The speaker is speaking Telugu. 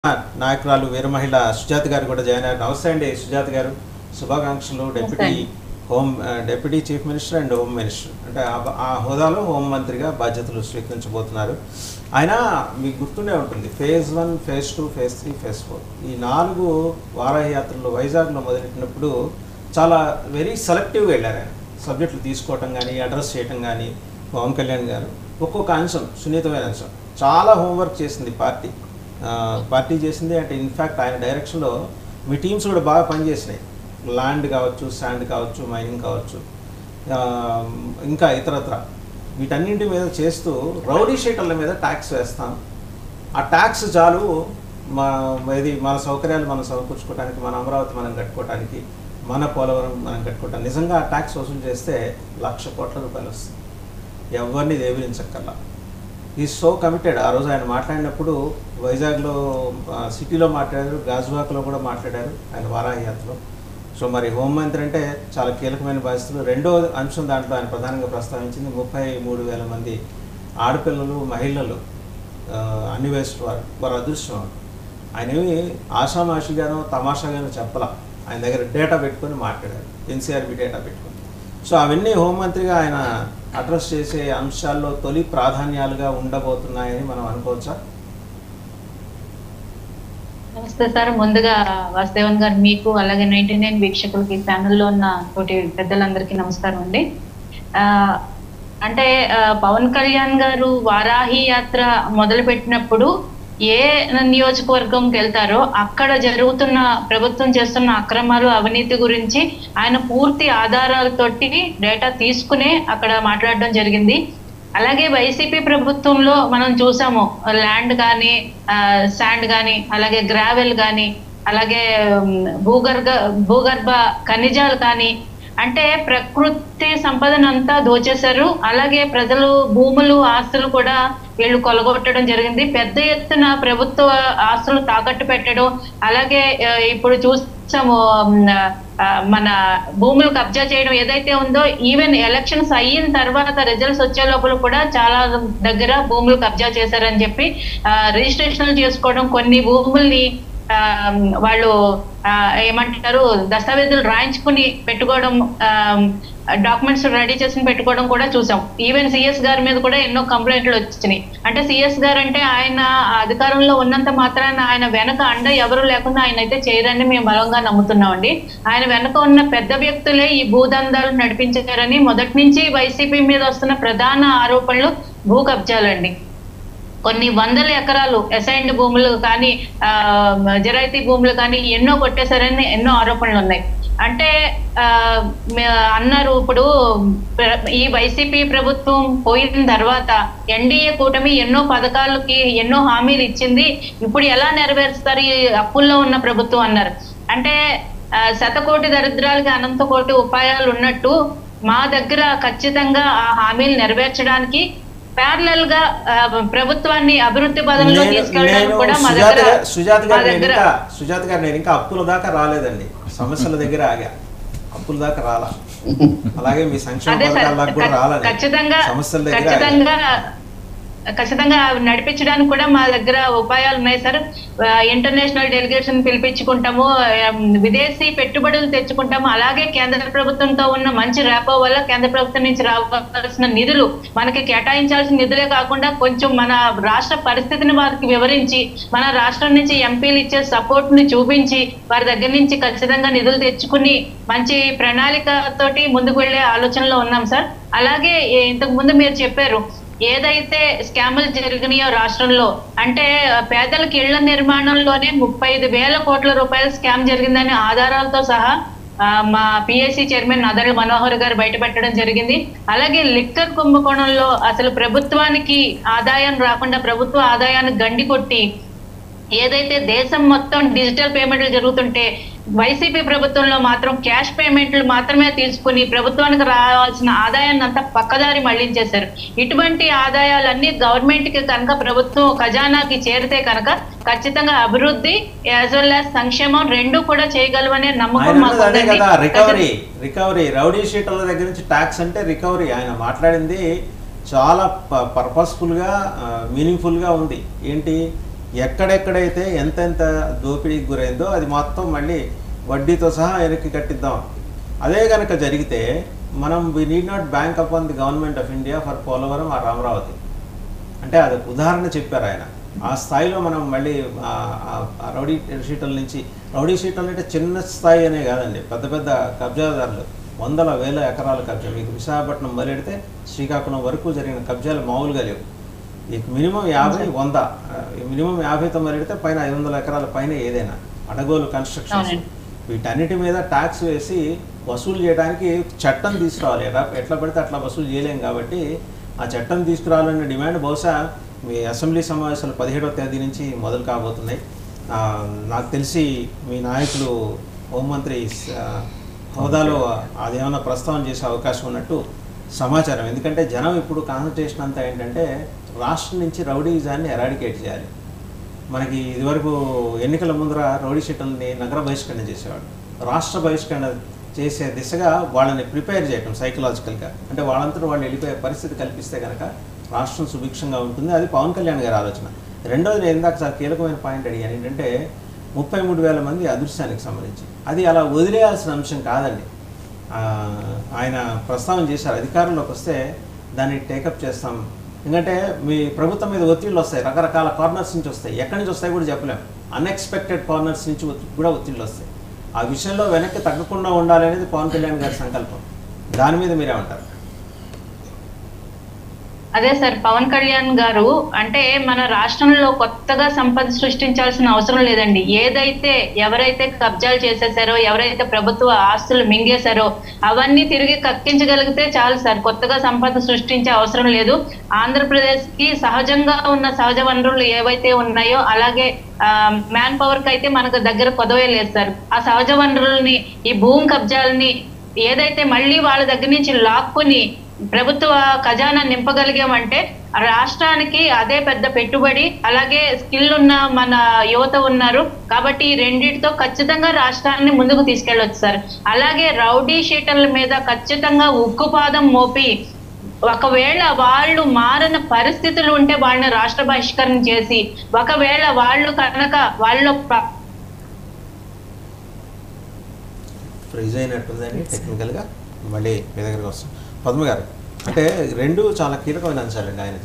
నాయకురాలు వీర మహిళ సుజాత గారు కూడా జాయిన్ అయ్యారు. నమస్తే అండి సుజాత గారు, శుభాకాంక్షలు. Deputy chief minister and home minister అంటే ఆ హోదాలో హోంమంత్రిగా బాధ్యతలు స్వీకరించబోతున్నారు. ఆయన మీకు గుర్తుండే ఉంటుంది, ఫేజ్ 1, ఫేజ్ 2, ఫేజ్ 3, ఫేజ్ 4 ఈ 4 వారాహి యాత్రలు వైజాగ్లో మొదలెట్టినప్పుడు చాలా వెరీ సెలెక్టివ్గా వెళ్ళారు. ఆయన సబ్జెక్టులు తీసుకోవటం కానీ, అడ్రస్ చేయటం కానీ, పవన్ కళ్యాణ్ గారు ఒక్కొక్క అంశం సున్నితమైన అంశం చాలా హోంవర్క్ చేసింది పార్టీ చేసింది. అంటే ఇన్ఫ్యాక్ట్ ఆయన డైరెక్షన్లో మీ టీమ్స్ కూడా బాగా పనిచేసినాయి. ల్యాండ్ కావచ్చు, శాండ్ కావచ్చు, మైనింగ్ కావచ్చు, ఇంకా ఇతరత్ర వీటన్నింటి మీద చేస్తూ రౌడీ షీటర్ల మీద ట్యాక్స్ వేస్తాం. ఆ ట్యాక్స్ చాలు మన సౌకర్యాలు మనం సమకూర్చుకోవడానికి, మన అమరావతి మనం కట్టుకోవడానికి, మన పోలవరం మనం కట్టుకోవటానికి నిజంగా ఆ ట్యాక్స్ వసూలు చేస్తే ₹1,00,000 కోట్ల వస్తుంది. ఎవరిని దేవించక్కర్లా. ఈ సో కమిటెడ్. ఆ రోజు ఆయన మాట్లాడినప్పుడు వైజాగ్లో సిటీలో మాట్లాడారు, గాజువాకలో కూడా మాట్లాడారు ఆయన వారాహి యాత్రలో. సో మరి హోంమంత్రి అంటే చాలా కీలకమైన బాధ్యతలు. రెండో అంశం దాంట్లో ఆయన ప్రధానంగా ప్రస్తావించింది 33,000 మంది ఆడపిల్లలు, మహిళలు అన్వేషణ వారు అదృష్టం. ఆయన ఏమి ఆషామాషిగానో తమాషాగానో చెప్పలా. ఆయన దగ్గర డేటా పెట్టుకొని మాట్లాడారు, ఎన్సీఆర్బీ డేటా పెట్టుకొని. సో అవన్నీ హోంమంత్రిగా ఆయన అడ్రస్ చేసే అంశాల్లో తొలి ప్రాధాన్యాలుగా ఉండబోతున్నాయని మనం అనుకోవచ్చా? నమస్తే సార్. ముందుగా వాసుదేవన్ గారు, మీకు అలాగే 99 వీక్షకులకి, ఛానల్లో ఉన్న తోటి పెద్దలందరికీ నమస్కారం అండి. అంటే పవన్ కళ్యాణ్ గారు వారాహి యాత్ర మొదలు పెట్టినప్పుడు ఏ నియోజకవర్గంకి వెళ్తారో అక్కడ జరుగుతున్న ప్రభుత్వం చేస్తున్న అక్రమాలు, అవినీతి గురించి ఆయన పూర్తి ఆధారాలతోటి డేటా తీసుకునే అక్కడ మాట్లాడడం జరిగింది. అలాగే వైసీపీ ప్రభుత్వంలో మనం చూసాము, ల్యాండ్ కానీ, శాండ్ కానీ, అలాగే గ్రావెల్ కానీ, అలాగే భూగర్భ ఖనిజాలు కానీ, అంటే ప్రకృతి సంపదనంతా దోచేశారు. అలాగే ప్రజలు భూములు, ఆస్తులు కూడా వీళ్ళు కొలగొట్టడం జరిగింది. పెద్ద ఎత్తున ప్రభుత్వ ఆస్తులు తాకట్టు పెట్టడం, అలాగే ఇప్పుడు చూసాము మన భూములు కబ్జా చేయడం ఏదైతే ఉందో, ఈవెన్ ఎలక్షన్స్ అయిన తర్వాత రిజల్ట్స్ వచ్చే లోపల కూడా చాలా దగ్గర భూములు కబ్జా చేశారని చెప్పి రిజిస్ట్రేషన్లు చేసుకోవడం, కొన్ని భూముల్ని వాళ్ళు ఏమంటారు దస్తావేజులు రాయించుకుని పెట్టుకోవడం, డాక్యుమెంట్స్ రెడీ చేసి పెట్టుకోవడం కూడా చూసాం. ఈవెన్ సిఎస్ గారి మీద కూడా ఎన్నో కంప్లైంట్లు వచ్చినాయి. అంటే సిఎస్ గారు అంటే ఆయన అధికారంలో ఉన్నంత మాత్రాన ఆయన వెనక అండ ఎవరు లేకుండా ఆయన అయితే చేయరని మేము బలంగా నమ్ముతున్నామండి. ఆయన వెనక ఉన్న పెద్ద వ్యక్తులే ఈ భూదందాలు నడిపించారని మొదటి నుంచి వైసీపీ మీద వస్తున్న ప్రధాన ఆరోపణలు భూ కబ్జాలండి. కొన్ని వందల ఎకరాలు అసైన్డ్ భూములు కానీ, జరాయితీ భూములు కానీ ఎన్నో కొట్టేశారని ఎన్నో ఆరోపణలు ఉన్నాయి. అంటే అన్నారు, ఇప్పుడు ఈ వైసీపీ ప్రభుత్వం పోయిన తర్వాత ఎన్డీఏ కూటమి ఎన్నో పథకాలకి ఎన్నో హామీలు ఇచ్చింది, ఇప్పుడు ఎలా నెరవేరుస్తారు ఈ అప్పుల్లో ఉన్న ప్రభుత్వం అన్నారు. అంటే శతకోటి దరిద్రాలకి అనంత కోటి ఉపాయాలు ఉన్నట్టు మా దగ్గర ఖచ్చితంగా ఆ హామీలు నెరవేర్చడానికి, ప్యారలల్ గా ప్రభుత్వాన్ని అభివృద్ధి పదంలో తీసుకెళ్ళడానికి కూడా మా దగ్గర. సుజాత గారు నేను ఇంకా అప్పుల దాకా రాలేదండి, సమస్యల దగ్గర ఆగా, అప్పుల దాకా రాలా. అలాగే మీ సంక్షేమ పథకాల దాకా కూడా రాలేదు, సమస్యల దగ్గర ఖచ్చితంగా నడిపించడానికి కూడా మా దగ్గర ఉపాయాలు ఉన్నాయి సార్. ఇంటర్నేషనల్ డెలిగేషన్ పిలిపించుకుంటాము, విదేశీ పెట్టుబడులు తెచ్చుకుంటాము. అలాగే కేంద్ర ప్రభుత్వంతో ఉన్న మంచి ర్యాపో వల్ల కేంద్ర ప్రభుత్వం నుంచి రావాల్సిన నిధులు, మనకి కేటాయించాల్సిన నిధులే కాకుండా కొంచెం మన రాష్ట్ర పరిస్థితిని వారికి వివరించి, మన రాష్ట్రం నుంచి ఎంపీలు ఇచ్చే సపోర్ట్ ని చూపించి వారి దగ్గర నుంచి ఖచ్చితంగా నిధులు తెచ్చుకుని మంచి ప్రణాళికతోటి ముందుకు వెళ్లే ఆలోచనలో ఉన్నాం సార్. అలాగే ఇంతకు ముందు మీరు చెప్పారు, ఏదైతే స్కాములు జరిగినాయో రాష్ట్రంలో, అంటే పేదలకు ఇళ్ల నిర్మాణంలోనే 35,000 కోట్ల రూపాయల స్కామ్ జరిగిందని ఆధారాలతో సహా మా పిఎస్సి చైర్మన్ నదళ్ల మనోహర్ గారు బయటపెట్టడం జరిగింది. అలాగే లిక్కర్ కుంభకోణంలో అసలు ప్రభుత్వానికి ఆదాయం రాకుండా ప్రభుత్వ ఆదాయాన్ని గండి కొట్టి, ఏదైతే దేశం మొత్తం డిజిటల్ పేమెంట్లు జరుగుతుంటే వైసీపీ ప్రభుత్వంలో మాత్రం క్యాష్ పేమెంట్లు మాత్రమే తీసుకుని ప్రభుత్వానికి రావాల్సిన ఆదాయాన్ని అంతా పక్కదారి మళ్లించేశారు. ఇటువంటి ఆదాయాలన్నీ గవర్నమెంట్ కి కనుక, ప్రభుత్వం ఖజానాకి చేరితే కనుక ఖచ్చితంగా అభివృద్ధి యాజ్ వెల్ యాజ్ సంక్షేమం రెండు కూడా చేయగలవనే నమ్మకం మాకు ఉంది. రికవరీ రౌడీ షీటర్ల దగ్గర నుంచి ట్యాక్స్ అంటే రికవరీ. ఆయన మాట్లాడింది చాలా పర్పస్ఫుల్గా, మీనింగ్ఫుల్గా ఉంది. ఏంటి ఎక్కడెక్కడైతే ఎంతెంత దోపిడీకి గురైందో అది మొత్తం మళ్ళీ వడ్డీతో సహా వెనక్కి కట్టిద్దాం. అదే కనుక జరిగితే మనం we need not bank upon the government of India for Polavaram or Amaravati. అంటే అది ఉదాహరణ చెప్పారు ఆయన. ఆ స్థాయిలో మనం మళ్ళీ రౌడీ షీటల నుంచి, రౌడీ షీటలు అంటే చిన్న స్థాయి అనే కాదండి, పెద్ద పెద్ద కబ్జాదారులు వందల వేల ఎకరాల కబ్జా. మీకు విశాఖపట్నం మొదలెడితే శ్రీకాకుళం వరకు జరిగిన కబ్జాలు మామూలుగా లేవు. మీకు మినిమం 50, 100, మినిమం 50తో మొదలెడితే పైన 500 ఎకరాల పైన ఏదైనా అడగోలు కన్స్ట్రక్షన్స్, వీటన్నిటి మీద ట్యాక్స్ వేసి వసూలు చేయడానికి చట్టం తీసుకురావాలి. ఎట్లా పడితే అట్లా వసూలు చేయలేం కాబట్టి ఆ చట్టం తీసుకురావాలనే డిమాండ్ బహుశా మీ అసెంబ్లీ సమావేశాలు 17వ తేదీ నుంచి మొదలు కాబోతున్నాయి. నాకు తెలిసి మీ నాయకులు హోంమంత్రి హోదాలో అదేమన్నా ప్రస్తావన చేసే అవకాశం ఉన్నట్టు సమాచారం. ఎందుకంటే జనం ఇప్పుడు కాన్సన్ట్రేషన్ అంతా ఏంటంటే రాష్ట్రం నుంచి రౌడీజాన్ని ఎరాడికేట్ చేయాలి. మనకి ఇదివరకు ఎన్నికల ముందర రౌడీ షీటల్ని నగర బహిష్కరణ చేసేవాడు. రాష్ట్ర బహిష్కరణ చేసే దిశగా వాళ్ళని ప్రిపేర్ చేయటం సైకలాజికల్గా, అంటే వాళ్ళంతా వాళ్ళు వెళ్ళిపోయే పరిస్థితి కల్పిస్తే కనుక రాష్ట్రం సుభిక్షంగా ఉంటుంది. అది పవన్ కళ్యాణ్ గారి ఆలోచన. రెండోది, నేను ఇందాక చాలా కీలకమైన పాయింట్ అడిగాను ఏంటంటే 33,000 మంది అదృశ్యానికి సంబంధించి అది అలా వదిలేయాల్సిన అంశం కాదండి. ఆయన ప్రస్తావన చేశారు, అధికారంలోకి వస్తే దాన్ని టేకప్ చేస్తాం. ఎందుకంటే మీ ప్రభుత్వం మీద ఒత్తిళ్ళు వస్తాయి, రకరకాల కార్నర్స్ నుంచి వస్తాయి, ఎక్కడి నుంచి వస్తాయి కూడా చెప్పలేము. అన్ఎక్స్పెక్టెడ్ కార్నర్స్ నుంచి కూడా ఒత్తిళ్ళు వస్తాయి. ఆ విషయంలో వెనక్కి తగ్గకుండా ఉండాలి అనేది పవన్ కళ్యాణ్ గారి సంకల్పం. దాని మీద మీరేమంటారు? అదే సార్, పవన్ కళ్యాణ్ గారు అంటే మన రాష్ట్రంలో కొత్తగా సంపద సృష్టించాల్సిన అవసరం లేదండి. ఏదైతే ఎవరైతే కబ్జాలు చేసేసారో, ఎవరైతే ప్రభుత్వ ఆస్తులు మింగేశారో అవన్నీ తిరిగి కక్కించగలిగితే చాలు సార్. కొత్తగా సంపద సృష్టించే అవసరం లేదు. ఆంధ్రప్రదేశ్ కి సహజంగా ఉన్న సహజ వనరులు ఏవైతే ఉన్నాయో అలాగే మ్యాన్ పవర్ కి అయితే మనకు దగ్గర కొదవే లేదు సార్. ఆ సహజ వనరుల్ని, ఈ భూమి కబ్జాలని ఏదైతే మళ్ళీ వాళ్ళ దగ్గర నుంచి లాక్కుని ప్రభుత్వ ఖజానా నింపగలిగామంటే రాష్ట్రానికి అదే పెద్ద పెట్టుబడి. అలాగే స్కిల్ ఉన్న మన యువత ఉన్నారు కాబట్టి ఈ రెండింటితో ఖచ్చితంగా రాష్ట్రాన్ని ముందుకు తీసుకెళ్ళొచ్చు సార్. అలాగే రౌడీ షీటర్ల మీద ఖచ్చితంగా ఉక్కుపాదం మోపి ఒకవేళ వాళ్ళు మారిన పరిస్థితులు ఉంటే వాళ్ళని రాష్ట్ర బహిష్కరణ చేసి, ఒకవేళ వాళ్ళు కనుక వాళ్ళు ఫ్రీజ్ అయినట్టుందండి టెక్నికల్గా. మళ్ళీ మీ దగ్గరికి వస్తాం. పద్మ గారు, అంటే రెండు చాలా కీలకమైన అంశాలండి ఆయన